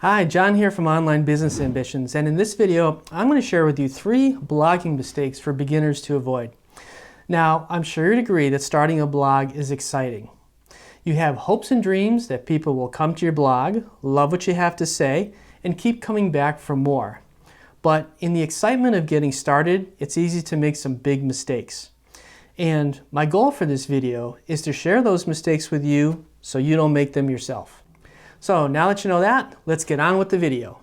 Hi, John here from Online Business Ambitions, and in this video I'm going to share with you 3 blogging mistakes for beginners to avoid. Now, I'm sure you'd agree that starting a blog is exciting. You have hopes and dreams that people will come to your blog, love what you have to say, and keep coming back for more. But in the excitement of getting started, it's easy to make some big mistakes. And my goal for this video is to share those mistakes with you so you don't make them yourself. So now that you know that, let's get on with the video.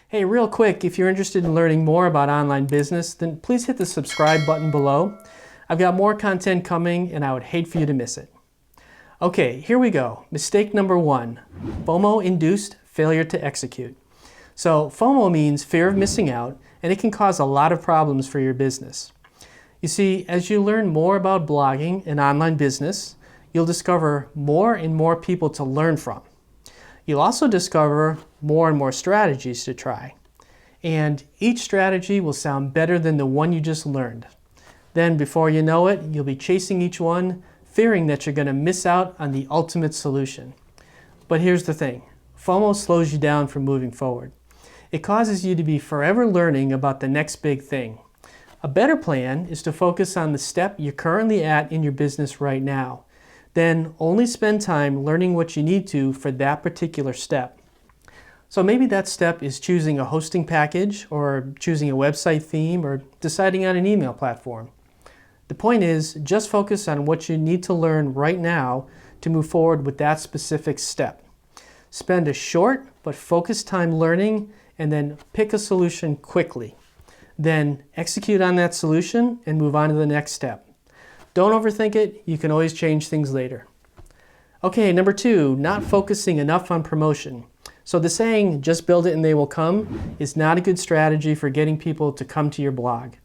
Hey, real quick, if you're interested in learning more about online business, then please hit the subscribe button below. I've got more content coming and I would hate for you to miss it. Okay, here we go. Mistake number 1, FOMO-induced failure to execute. So FOMO means fear of missing out, and it can cause a lot of problems for your business. You see, as you learn more about blogging and online business, you'll discover more and more people to learn from. You'll also discover more and more strategies to try. And each strategy will sound better than the one you just learned. Then before you know it, you'll be chasing each one, fearing that you're going to miss out on the ultimate solution. But here's the thing, FOMO slows you down from moving forward. It causes you to be forever learning about the next big thing. A better plan is to focus on the step you're currently at in your business right now. Then only spend time learning what you need to for that particular step. So maybe that step is choosing a hosting package, or choosing a website theme, or deciding on an email platform. The point is, just focus on what you need to learn right now to move forward with that specific step. Spend a short but focused time learning, and then pick a solution quickly. Then execute on that solution and move on to the next step. Don't overthink it, you can always change things later. Okay, number 2, not focusing enough on promotion. So the saying, just build it and they will come, is not a good strategy for getting people to come to your blog.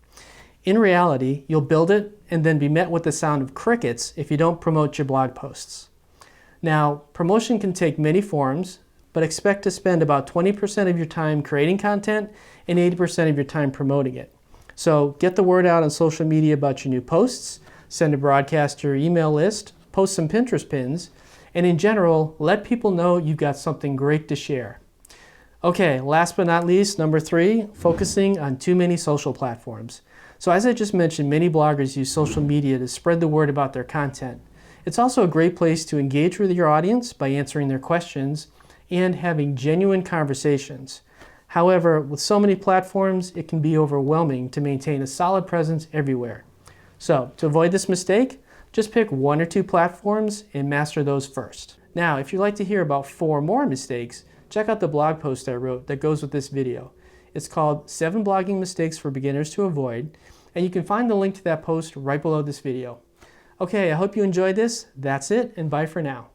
In reality, you'll build it and then be met with the sound of crickets if you don't promote your blog posts. Now, promotion can take many forms, but expect to spend about 20% of your time creating content and 80% of your time promoting it. So get the word out on social media about your new posts, send a broadcast to your email list, post some Pinterest pins, and in general, let people know you've got something great to share. Okay, last but not least, number 3, focusing on too many social platforms. So as I just mentioned, many bloggers use social media to spread the word about their content. It's also a great place to engage with your audience by answering their questions and having genuine conversations. However, with so many platforms, it can be overwhelming to maintain a solid presence everywhere. So, to avoid this mistake, just pick 1 or 2 platforms and master those first. Now, if you'd like to hear about 4 more mistakes, check out the blog post I wrote that goes with this video. It's called 7 Blogging Mistakes for Beginners to Avoid, and you can find the link to that post right below this video. Okay, I hope you enjoyed this. That's it, and bye for now.